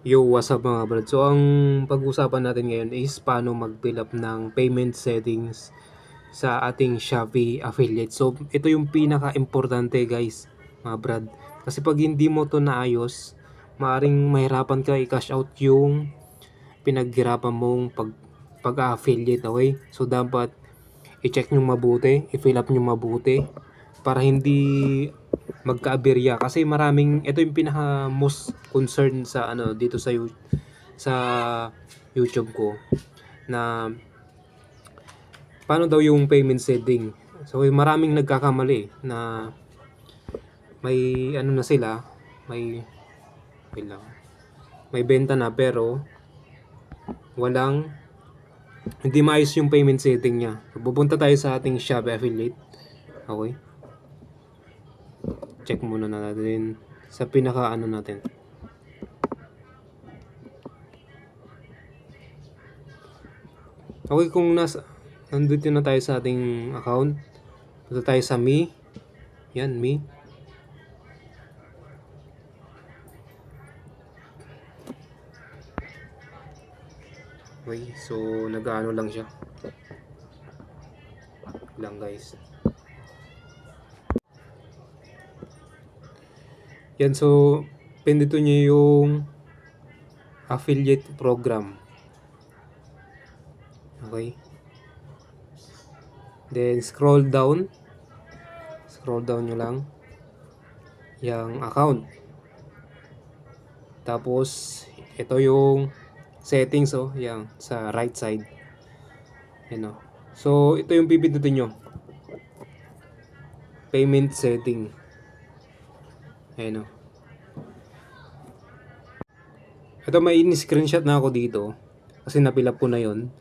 Yo, what's up mga brad? So, ang pag-usapan natin ngayon is paano mag-fill up ng payment settings sa ating Shopee affiliate. So, ito yung pinaka-importante guys, mga brad. Kasi pag hindi mo to naayos, maaring mahirapan ka i-cash out yung pinaghirapan mong pag-affiliate, okay? So, dapat i-check nyo mabuti, i-fill up nyo mabuti para hindi magka-aberya kasi maraming ito yung pinaka most concern sa ano dito sa YouTube ko na paano daw yung payment setting. So maraming nagkakamali na may ano na sila, may wait lang, may benta na pero walang hindi maayos yung payment setting niya. So, pupunta tayo sa ating Shopee affiliate. Okay? Check muna natin sa pinaka ano natin. Okay, kung nandito na tayo sa ating account, punta tayo sa Me. Yan, Me. Okay, so nag-ano lang siya. Lang guys. Yan, so pindutin nyo yung affiliate program. Okay. Then scroll down. Scroll down nyo lang. Yung account. Tapos ito yung settings yan sa right side. Yan So ito yung pipindutin nyo. Payment setting. Ayan Ito may in-screenshot na ako dito kasi napilap ko na yon.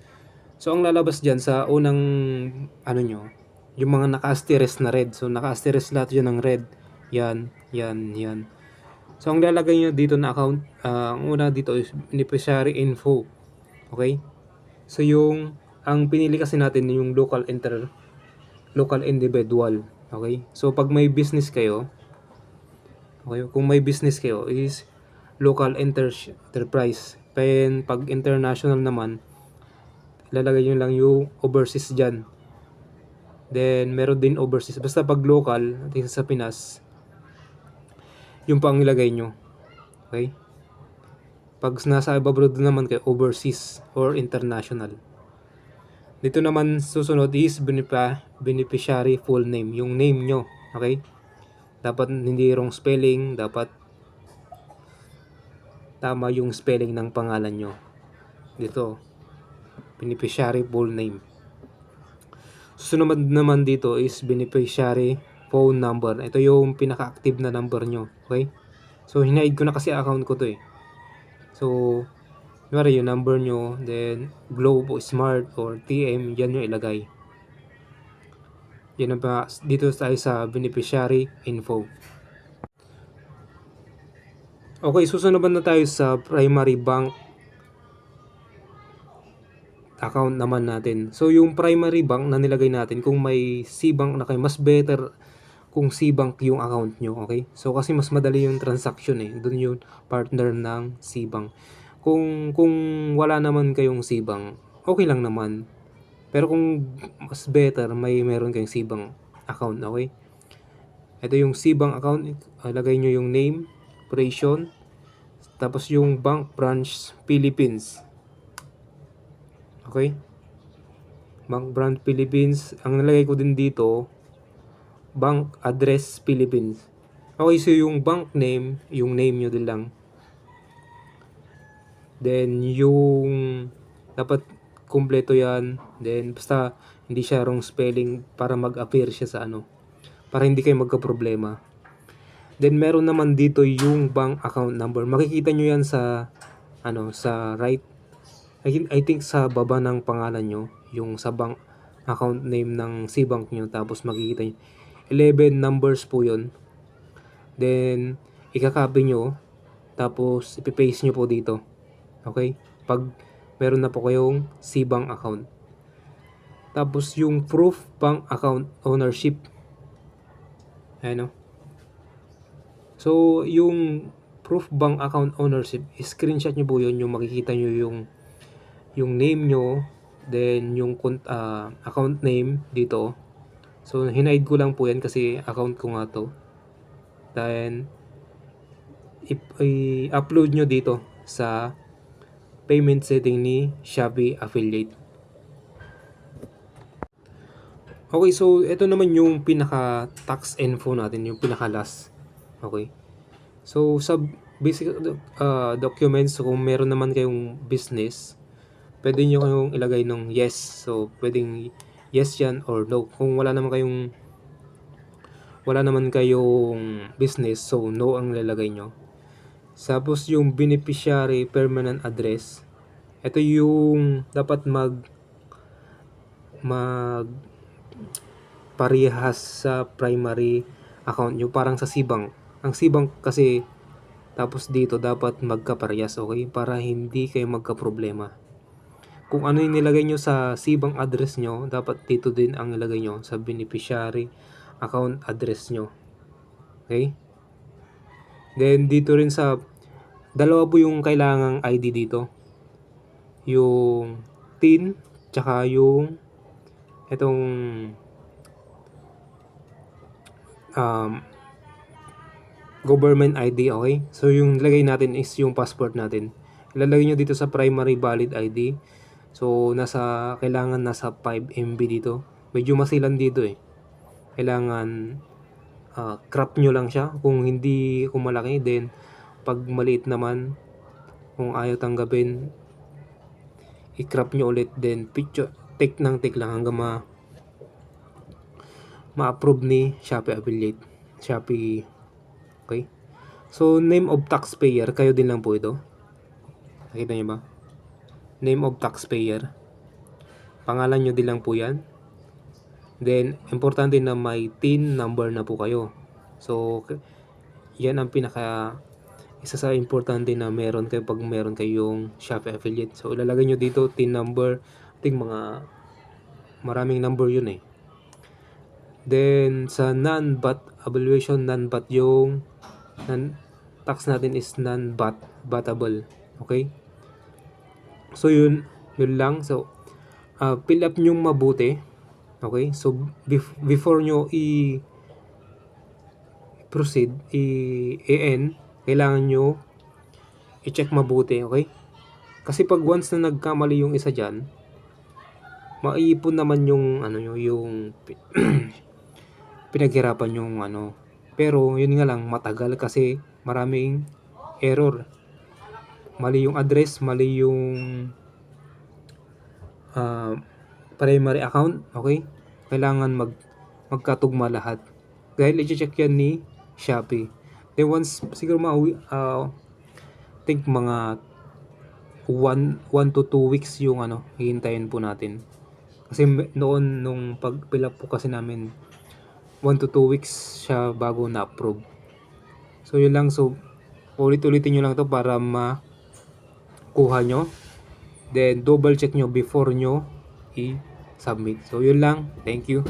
So ang lalabas dyan sa unang ano nyo, yung mga naka-asterisk na red. So naka-asterisk lahat yun ng red. Yan, yan, yan. So ang lalagay nyo dito na account, ang una dito is beneficiary info. Okay? So ang pinili kasi natin yung local individual. Okay? So pag may business kayo, okay, kung may business kayo is local enterprise. Pag international naman, ilalagay nyo lang yung overseas dyan. Then, meron din overseas. Basta pag local, ating sa Pinas, yung pang ilagay nyo. Okay? Pag nasa abroad naman kayo, overseas or international. Dito naman susunod is beneficiary full name. Yung name nyo. Okay? Dapat hindi wrong spelling. Dapat tama yung spelling ng pangalan nyo. Dito. Beneficiary full name. Susunod naman dito is beneficiary phone number. Ito yung pinaka-active na number nyo. Okay? So, hinaid ko na kasi account ko to eh. So, kunwari yung number nyo, then Globe o Smart or TM, yan yung ilagay. Yan na dito tayo sa beneficiary info. Okay, susunod na tayo sa primary bank account naman natin. So, yung primary bank na nilagay natin, kung may C-Bank na kayo, mas better kung C-Bank yung account nyo, okay? So, kasi mas madali yung transaction eh. Doon yung partner ng C-Bank. Kung wala naman kayong C-Bank, okay lang naman. Pero kung mas better, meron kayong C-Bank account, okay? Ito yung C-Bank account, lagay nyo yung name, operation, tapos yung bank branch Philippines. Okay? Bank branch Philippines. Ang nalagay ko din dito, bank address Philippines. Okay, so yung bank name, yung name nyo din lang. Then yung dapat kumpleto yan. Then basta hindi siya wrong spelling para mag-appear siya sa ano. Para hindi kayo magka-problema. Then meron naman dito yung bank account number. Makikita nyo yan sa sa right. I think sa baba ng pangalan nyo, yung sa bank account name ng C-Bank nyo, tapos makikita nyo 11 numbers po yun. Then ikakopy nyo, tapos ipipaste nyo po dito. Okay? Pag meron na po kayong C-Bank account. Tapos yung proof bank account ownership. Ayan So yung proof bank account ownership, screenshot nyo po yun, yung makikita nyo yung name nyo, then yung account name dito. So hinide ko lang po yan kasi account ko nga to. Then i-upload nyo dito sa payment setting ni Shopee Affiliate. Okay, so ito naman yung pinaka tax info natin, yung pinaka last. Okay. So sa basic documents, kung meron naman kayong business, pwede nyo kayong ilagay ng yes. So pwedeng yes yan or no. Kung wala naman kayong business, so no ang lalagay nyo. Tapos yung beneficiary permanent address, ito yung dapat parehas sa primary account nyo, parang sa Cbank. Ang Cbank kasi, tapos dito dapat magkaparehas, okay? Para hindi kayo magka-problema. Kung ano yung nilagay nyo sa Cbank address nyo, dapat dito din ang nilagay nyo sa beneficiary account address nyo. Okay? Then dito rin sa dalawa po yung kailangang ID dito. Yung TIN, tsaka yung itong government ID, okay? So yung lagay natin is yung passport natin. Ilalagay nyo dito sa primary valid ID. So kailangan nasa 5 MB dito. Medyo masilan dito eh. Kailangan crop nyo lang siya. Kung malaki, then pag maliit naman, kung ayaw tanggapin, i-crop nyo ulit, then picture, take lang hanggang ma-approve ni Shopee Affiliate. Shopee. Okay. So name of taxpayer, kayo din lang po ito. Nakita niyo ba? Name of taxpayer. Pangalan nyo din lang po yan. Then importante na may TIN number na po kayo. So yan ang isa sa importante na meron kayo pag meron kayong Shopee Affiliate. So ilalagay nyo dito TIN number. Ting maraming number yun eh. Then sa non-VAT evaluation, non-VAT yung tax natin is non-VAT-able. Okay? So yun lang. So fill up nyo mabuti. Okay? So before nyo proceed, i-end, kailangan nyo i-check mabuti. Okay? Kasi pag once na nagkamali yung isa dyan, maiipon naman yung yung pinaghirapan yung pero yun nga lang, matagal kasi maraming error. Mali yung address, mali yung primary account, okay? Kailangan magkatugma lahat. Dahil i-check yan ni Shopee. Then once siguro think mga 1 to 2 weeks yung hihintayin po natin. Kasi noon nung pag-fill up po kasi namin 1 to 2 weeks siya bago na-approve. So yun lang. So ulit-ulitin nyo lang to para makuha nyo. Then double check nyo before nyo i-submit. So yun lang. Thank you.